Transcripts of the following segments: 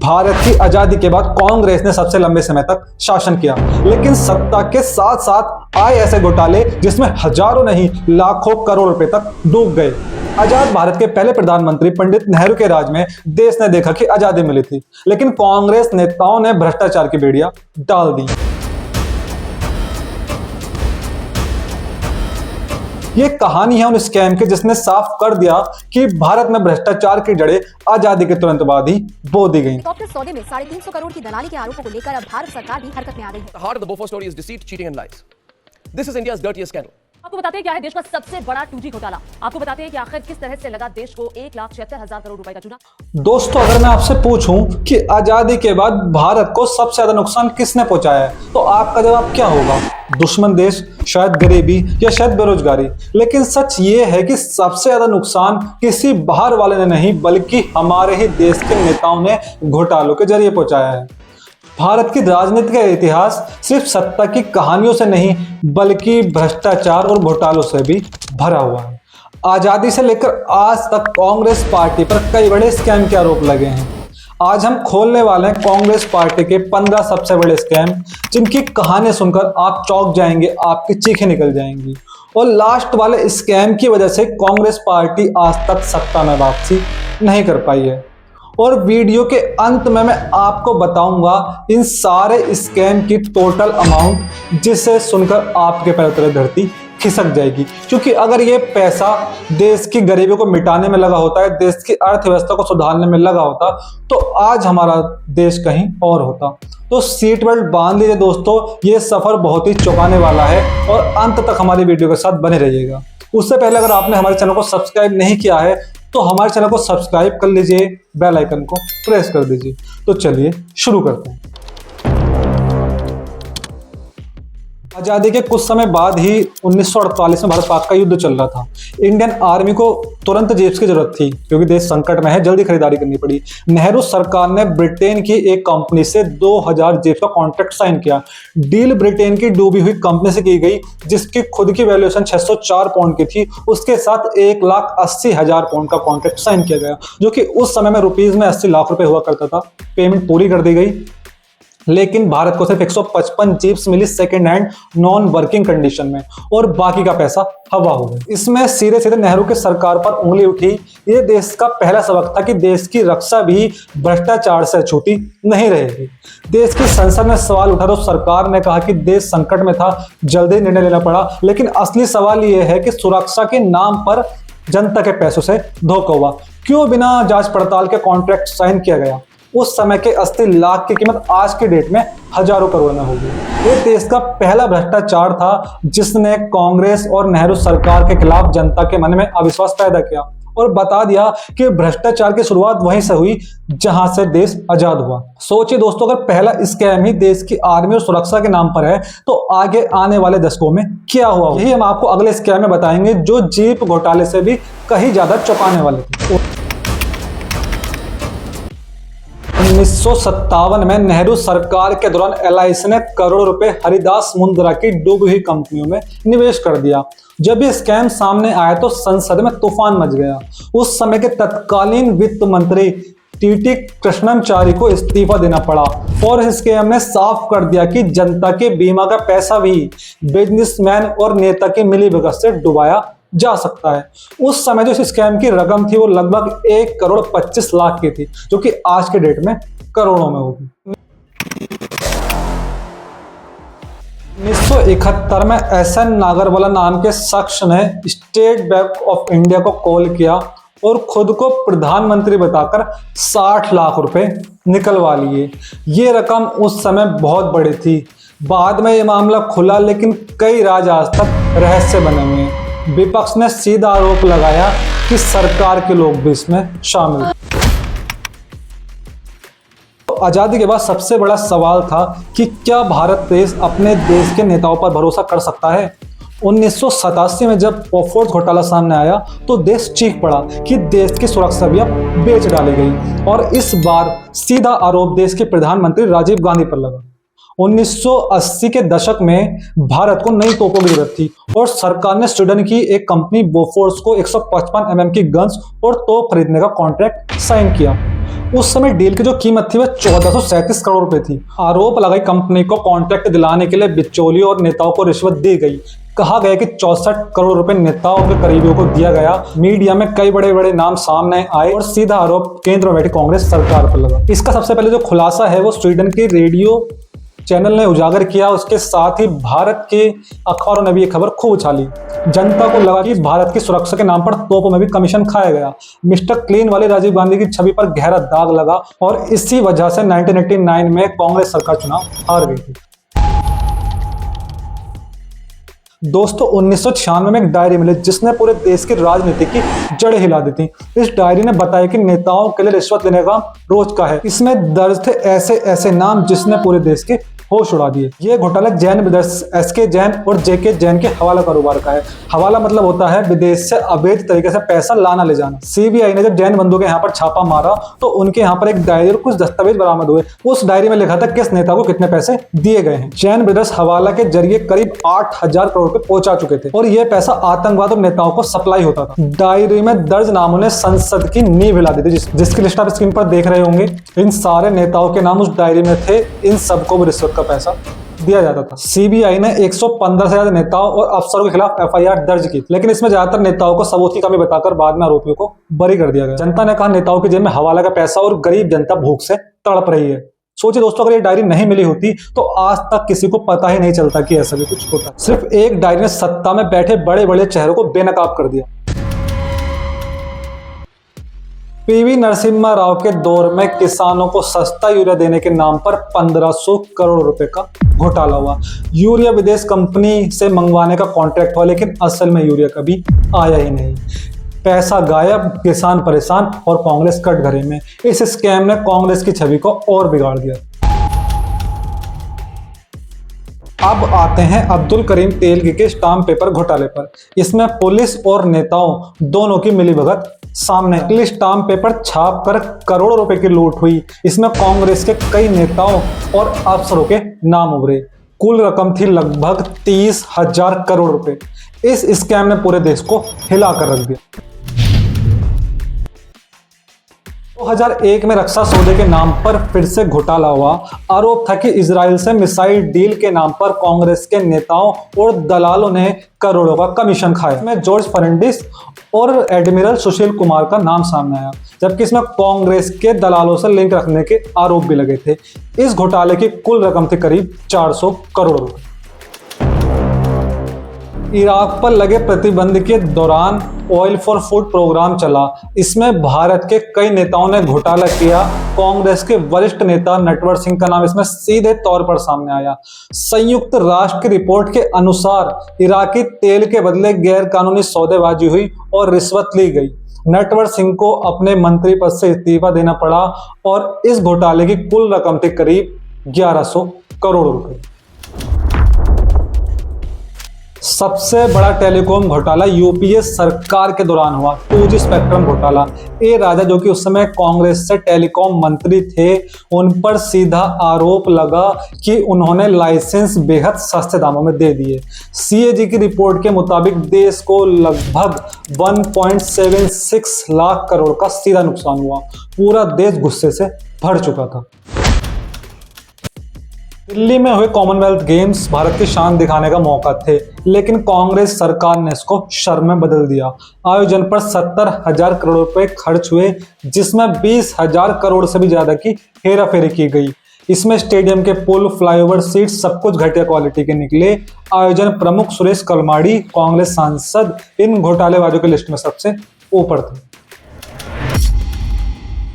भारत की आजादी के बाद कांग्रेस ने सबसे लंबे समय तक शासन किया, लेकिन सत्ता के साथ साथ आए ऐसे घोटाले जिसमें हजारों नहीं लाखों करोड़ रुपए तक डूब गए। आजाद भारत के पहले प्रधानमंत्री पंडित नेहरू के राज में देश ने देखा कि आजादी मिली थी, लेकिन कांग्रेस नेताओं ने भ्रष्टाचार की बेड़ियां डाल दी। ये कहानी है उन स्कैम की जिसने साफ कर दिया कि भारत में भ्रष्टाचार की जड़ें आजादी के तुरंत बाद ही बो दी गई। हेलीकॉप्टर सौदे में 350 करोड़ की दलाली के आरोपों को लेकर अब भारत सरकार भी हरकत में आ गई है। The heart of the Bofors story is deceit, cheating and lies. This is India's dirtiest scandal. आपको बताते हैं क्या है देश का सबसे बड़ा 2G घोटाला। आपको बताते हैं कि आखिर किस तरह से लगा देश को 1,76,000 करोड़ रुपए का चूना। दोस्तों, अगर मैं आपसे पूछूं कि आजादी के बाद भारत को सबसे ज्यादा नुकसान किसने पहुंचाया है, तो आपका जवाब क्या होगा? दुश्मन देश, शायद गरीबी या शायद बेरोजगारी। लेकिन सच ये है कि सबसे ज्यादा नुकसान किसी बाहर वाले ने नहीं, बल्कि हमारे ही देश के नेताओं ने घोटालों के जरिए पहुंचाया है। भारत की राजनीति का इतिहास सिर्फ सत्ता की कहानियों से नहीं, बल्कि भ्रष्टाचार और घोटालों से भी भरा हुआ है। आजादी से लेकर आज तक कांग्रेस पार्टी पर कई बड़े स्कैम के आरोप लगे हैं। आज हम खोलने वाले हैं कांग्रेस पार्टी के 15 सबसे बड़े स्कैम, जिनकी कहानी सुनकर आप चौंक जाएंगे, आपकी चीखें निकल जाएंगी। और लास्ट वाले स्कैम की वजह से कांग्रेस पार्टी आज तक सत्ता में वापसी नहीं कर पाई है। और वीडियो के अंत में मैं आपको बताऊंगा इन सारे स्कैम की टोटल अमाउंट, जिसे सुनकर आपके पैरों तले धरती खिसक जाएगी। क्योंकि अगर ये पैसा देश की गरीबी को मिटाने में लगा होता है, देश की अर्थव्यवस्था को सुधारने में लगा होता, तो आज हमारा देश कहीं और होता। तो सीट बेल्ट बांध लीजिए दोस्तों, ये सफर बहुत ही चौंकाने वाला है और अंत तक हमारी वीडियो के साथ बने रहिएगा। उससे पहले अगर आपने हमारे चैनल को सब्सक्राइब नहीं किया है तो हमारे चैनल को सब्सक्राइब कर लीजिए, बेल आइकन को प्रेस कर दीजिए। तो चलिए शुरू करते हैं। आजादी के कुछ समय बाद ही 1948 में भारत पाक का युद्ध चल रहा था। इंडियन आर्मी को तुरंत जेब्स की जरूरत थी क्योंकि देश संकट में है, जल्दी खरीदारी करनी पड़ी। नेहरू सरकार ने ब्रिटेन की एक कंपनी से 2000 जेब्स का कॉन्ट्रैक्ट साइन किया। डील ब्रिटेन की डूबी हुई कंपनी से की गई, जिसकी खुद की वैल्यूएशन 604 पाउंड की थी। उसके साथ 1,80,000 पाउंड का कॉन्ट्रैक्ट साइन किया गया, जो कि उस समय में रुपीज में 80 लाख रुपए हुआ करता था। पेमेंट पूरी कर दी गई, लेकिन भारत को सिर्फ 155 जीप्स मिली second hand non working condition में, और बाकी का पैसा हवा हो गया। इसमें सीधे सीधे नेहरू की सरकार पर उंगली उठी। ये देश का पहला सबक था कि देश की रक्षा भी भ्रष्टाचार से छूटी नहीं रहेगी। देश की संसद में सवाल उठा तो सरकार ने कहा कि देश संकट में था, जल्दी निर्णय लेना पड़ा। लेकिन असली सवाल ये है कि सुरक्षा के नाम पर जनता के पैसों से धोखा हुआ। क्यों बिना जांच पड़ताल के कॉन्ट्रैक्ट साइन किया गया? उस समय के 80 लाख की कीमत आज के डेट में हजारों करोड़ में होगी। ये देश का पहला भ्रष्टाचार था जिसने कांग्रेस और नेहरू सरकार के खिलाफ जनता के मन में अविश्वास पैदा किया और बता दिया कि भ्रष्टाचार की शुरुआत वहीं से हुई जहां से देश आजाद हुआ। सोचिए दोस्तों, अगर पहला स्कैम ही देश की आर्मी और सुरक्षा के नाम पर है, तो आगे आने वाले दशकों में क्या हुआ? यही हम आपको अगले स्कैम में बताएंगे, जो जीप घोटाले से भी कहीं ज्यादा चौंकाने वाले थे। 1957 में नेहरू सरकार के दौरान LIC ने करोड़ों रुपए हरिदास मुंद्रा की डूबी हुई कंपनियों में निवेश कर दिया। जब ये स्कैम सामने आया तो संसद में तूफान मच गया। उस समय के तत्कालीन वित्त मंत्री TT कृष्णमचारी को इस्तीफा देना पड़ा और इस स्कैम ने साफ कर दिया कि जनता के बीमा का पैसा भी बिजनेसमैन और नेता की मिलीभगत से डुबाया जा सकता है। उस समय जो इस स्कैम की रकम थी वो लगभग 1,25,00,000 की थी, जो कि आज के डेट में करोड़ों में होगी। 1971 में SN नागरवाला नाम के शख्स ने स्टेट बैंक ऑफ इंडिया को कॉल किया और खुद को प्रधानमंत्री बताकर 60 लाख रुपए निकलवा लिए। ये रकम उस समय बहुत बड़ी थी। बाद में ये मामला खुला, लेकिन कई राज आज तक रहस्य बने हुए हैं। विपक्ष ने सीधा आरोप लगाया कि सरकार के लोग भी इसमें शामिल थे। तो आजादी के बाद सबसे बड़ा सवाल था कि क्या भारत देश अपने देश के नेताओं पर भरोसा कर सकता है? 1987 में जब बोफोर्स घोटाला सामने आया तो देश चीख पड़ा कि देश की सुरक्षा भी अब बेच डाली गई, और इस बार सीधा आरोप देश के प्रधानमंत्री राजीव गांधी पर लगा। 1980 के दशक में भारत को नई तोपों की जरूरत थी और सरकार ने स्वीडन की एक कंपनी बोफोर्स को 155 mm की गन्स और तोप खरीदने का कॉन्ट्रैक्ट साइन किया। उस समय डील की जो कीमत थी वह 1437 करोड़ रुपए थी। आरोप लगाई कंपनी को कॉन्ट्रैक्ट दिलाने के लिए बिचौलियों और नेताओं को रिश्वत दी गई। कहा गया कि 64 करोड़ रुपए नेताओं के करीबियों को दिया गया। मीडिया में कई बड़े बड़े नाम सामने आए और सीधा आरोप केंद्र में बैठी कांग्रेस सरकार पर लगा। इसका सबसे पहले जो खुलासा है वो स्वीडन के रेडियो चैनल ने उजागर किया। उसके साथ ही भारत के अखबारों ने भी ये खबर खूब उछाली। जनता को लगा कि भारत की सुरक्षा के नाम पर तोपों में भी कमीशन खाया गया। मिस्टर क्लीन वाले राजीव गांधी की छवि पर गहरा दाग लगा और इसी वजह से 1989 में कांग्रेस सरकार चुनाव हार गई थी। दोस्तों 1996 में एक डायरी मिली जिसने पूरे देश की राजनीति की जड़ें हिला दी थी। इस डायरी ने बताया कि नेताओं के लिए रिश्वत लेने का रोज का है। इसमें दर्ज थे ऐसे ऐसे नाम जिसने पूरे देश के होश उड़ा दिए। ये घोटाला जैन ब्रदर्स एसके जैन और जेके जैन के हवाला कारोबार का है। हवाला मतलब होता है विदेश से अवैध तरीके से पैसा लाना ले जाना। सीबीआई ने जब जैन बंधुओं के यहाँ पर छापा मारा तो उनके यहाँ पर एक डायरी और कुछ दस्तावेज बरामद हुए। उस डायरी में लिखा था किस नेता को कितने पैसे दिए गए हैं। जैन ब्रदर्स हवाला के जरिए करीब 8,000 करोड़ रुपए पहुंचा चुके थे और यह पैसा आतंकवाद और नेताओं को सप्लाई होता था। डायरी में दर्ज नामों ने संसद की नींव हिला दी थी, जिसकी लिस्ट आप स्क्रीन पर देख रहे होंगे। इन सारे नेताओं के नाम उस डायरी में थे। इन सबको भी रिश्वत का पैसा दिया जाता था। सीबीआई ने 115 से ज्यादा नेताओं और अफसरों के खिलाफ एफआईआर दर्ज की, लेकिन इसमें ज्यादातर नेताओं को सबूत की कमी बताकर बाद में आरोपियों को बरी कर दिया गया। जनता ने कहा नेताओं की जेब में हवाला का पैसा और गरीब जनता भूख से तड़प रही है। सोचिए दोस्तों, अगर ये डायरी नहीं मिली होती तो आज तक किसी को पता ही नहीं चलता कि ऐसा भी कुछ होता। सिर्फ एक डायरी ने सत्ता में बैठे बड़े बड़े चेहरों को बेनकाब कर दिया। पीवी नरसिम्हा राव के दौर में किसानों को सस्ता यूरिया देने के नाम पर 1500 करोड़ रुपए का घोटाला हुआ। यूरिया विदेश कंपनी से मंगवाने का कॉन्ट्रैक्ट हुआ, लेकिन असल में यूरिया कभी आया ही नहीं। पैसा गायब, किसान परेशान और कांग्रेस कटघरे में। इस स्कैम ने कांग्रेस की छवि को और बिगाड़ दिया। अब आते हैं अब्दुल करीम तेलगी के स्टाम्प पेपर घोटाले पर। इसमें पुलिस और नेताओं दोनों की मिलीभगत सामने। नकली स्टाम्प पेपर छाप कर करोड़ों रुपए की लूट हुई। इसमें कांग्रेस के कई नेताओं और अफसरों के नाम उभरे। कुल रकम थी लगभग 30,000 करोड़ रुपए। इस स्कैम ने पूरे देश को हिला कर रख दिया। 2001 में रक्षा सौदे के नाम पर फिर से घोटाला हुआ। आरोप था कि इजराइल से मिसाइल डील के नाम पर कांग्रेस के नेताओं और दलालों ने करोड़ों का कमीशन खाया। इसमें जॉर्ज फर्नांडिस और एडमिरल सुशील कुमार का नाम सामने आया, जबकि इसमें कांग्रेस के दलालों से लिंक रखने के आरोप भी लगे थे। इस घोटाले की कुल रकम थी करीब 400 करोड़ रुपए। इराक पर लगे प्रतिबंध के दौरान ऑयल फॉर फूड प्रोग्राम चला। इसमें भारत के कई नेताओं ने घोटाला किया। कांग्रेस के वरिष्ठ नेता नटवर सिंह का नाम इसमें सीधे तौर पर सामने आया। संयुक्त राष्ट्र की रिपोर्ट के अनुसार इराकी तेल के बदले गैर कानूनी सौदेबाजी हुई और रिश्वत ली गई। नटवर सिंह को अपने मंत्री पद से इस्तीफा देना पड़ा और इस घोटाले की कुल रकम थी करीब 1100 करोड़ रुपए। सबसे बड़ा टेलीकॉम घोटाला यूपीए सरकार के दौरान हुआ, 2G स्पेक्ट्रम घोटाला। ए राजा, जो कि उस समय कांग्रेस से टेलीकॉम मंत्री थे, उन पर सीधा आरोप लगा कि उन्होंने लाइसेंस बेहद सस्ते दामों में दे दिए। सीएजी की रिपोर्ट के मुताबिक देश को लगभग 1.76 लाख करोड़ का सीधा नुकसान हुआ। पूरा देश गुस्से से भर चुका था। दिल्ली में हुए कॉमनवेल्थ गेम्स भारत की शान दिखाने का मौका थे, लेकिन कांग्रेस सरकार ने इसको शर्म में बदल दिया। आयोजन पर 70,000 करोड़ रुपए खर्च हुए, जिसमें 20,000 करोड़ से भी ज्यादा की हेराफेरी की गई। इसमें स्टेडियम के पुल, फ्लाईओवर, सीट सब कुछ घटिया क्वालिटी के निकले। आयोजन प्रमुख सुरेश कलमाड़ी, कांग्रेस सांसद, इन घोटालेबाजों की लिस्ट में सबसे ऊपर थे।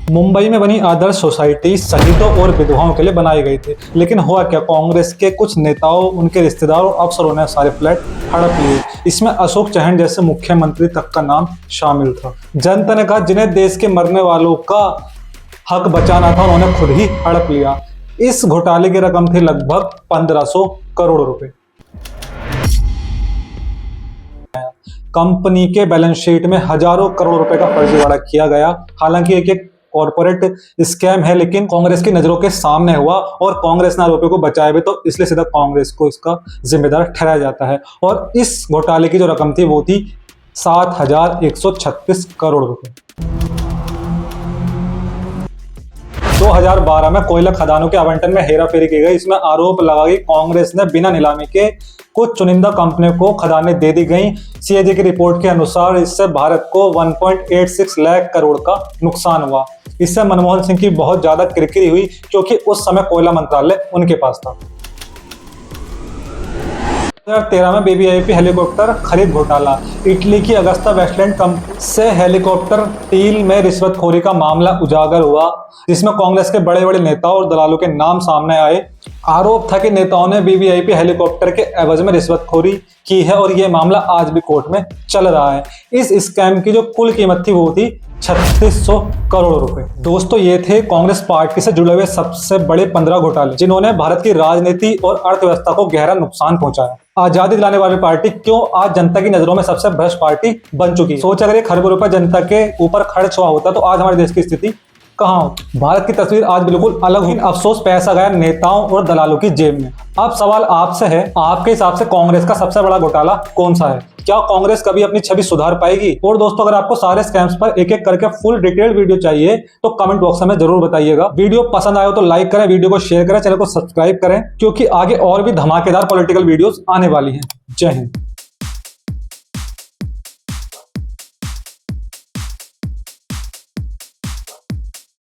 मुंबई में बनी आदर्श सोसाइटी शहीदों और विधवाओं के लिए बनाई गई थी, लेकिन हुआ क्या, कांग्रेस के कुछ नेताओं, उनके रिश्तेदारों और अफसरों ने सारे फ्लैट हड़प लिए। इसमें अशोक चौहान जैसे मुख्यमंत्री तक का नाम शामिल था। जनता ने कहा जिन्हें देश के मरने वालों का हक बचाना था, उन्होंने खुद ही हड़प लिया। इस घोटाले की रकम थी लगभग 1500 करोड़ रुपए। कंपनी के बैलेंस शीट में हजारों करोड़ रुपए का फर्जीवाड़ा किया गया। हालांकि एक कॉर्पोरेट स्कैम है, लेकिन कांग्रेस की नजरों के सामने हुआ और कांग्रेस ने आरोपियों को बचाया भी, तो इसलिए सीधा कांग्रेस को इसका जिम्मेदार ठहराया जाता है। और इस घोटाले की जो रकम थी वो थी 7,136 करोड़ रुपए। 2012 में कोयला खदानों के आवंटन में हेराफेरी की गई। इसमें आरोप लगा कि कांग्रेस ने बिना नीलामी के कुछ चुनिंदा कंपनियों को खदानें दे दी गई। सीएजी की रिपोर्ट के अनुसार इससे भारत को 1.86 लाख करोड़ का नुकसान हुआ। इससे मनमोहन सिंह की बहुत ज्यादा किरकिरी हुई क्योंकि उस समय कोयला मंत्रालय उनके पास था। 2013 में BBIP हेलीकॉप्टर खरीद घोटाला। इटली की अगस्ता वेस्टलैंड कंपनी से हेलीकॉप्टर डील में रिश्वतखोरी का मामला उजागर हुआ, जिसमें कांग्रेस के बड़े बड़े नेताओं और दलालों के नाम सामने आए। आरोप था कि नेताओं ने BBIP हेलीकॉप्टर के एवज में रिश्वतखोरी की है और यह मामला आज भी कोर्ट में चल रहा है। इस स्कैम की जो कुल कीमत थी वो थी 3600 करोड़ रुपए। दोस्तों, ये थे कांग्रेस पार्टी से जुड़े हुए सबसे बड़े 15 घोटाले जिन्होंने भारत की राजनीति और अर्थव्यवस्था को गहरा नुकसान पहुंचाया। आजादी दिलाने वाली पार्टी क्यों आज जनता की नजरों में सबसे भ्रष्ट पार्टी बन चुकी है। सोच, अगर 1 खरब रुपए जनता के ऊपर खर्च हुआ होता तो आज हमारे देश की स्थिति कहां होती। भारत की तस्वीर आज बिल्कुल अलग हुई। अफसोस, पैसा गया नेताओं और दलालों की जेब में। अब सवाल आपसे है, आपके हिसाब से कांग्रेस का सबसे बड़ा घोटाला कौन सा है? क्या कांग्रेस कभी अपनी छवि सुधार पाएगी? और दोस्तों, अगर आपको सारे स्कैम्स पर एक एक करके फुल डिटेल्ड वीडियो चाहिए तो कमेंट बॉक्स में जरूर बताइएगा। वीडियो पसंद आए तो लाइक करें, वीडियो को शेयर करें, चैनल को सब्सक्राइब करें, क्योंकि आगे और भी धमाकेदार पॉलिटिकल वीडियोस आने वाली हैं। जय हिंद।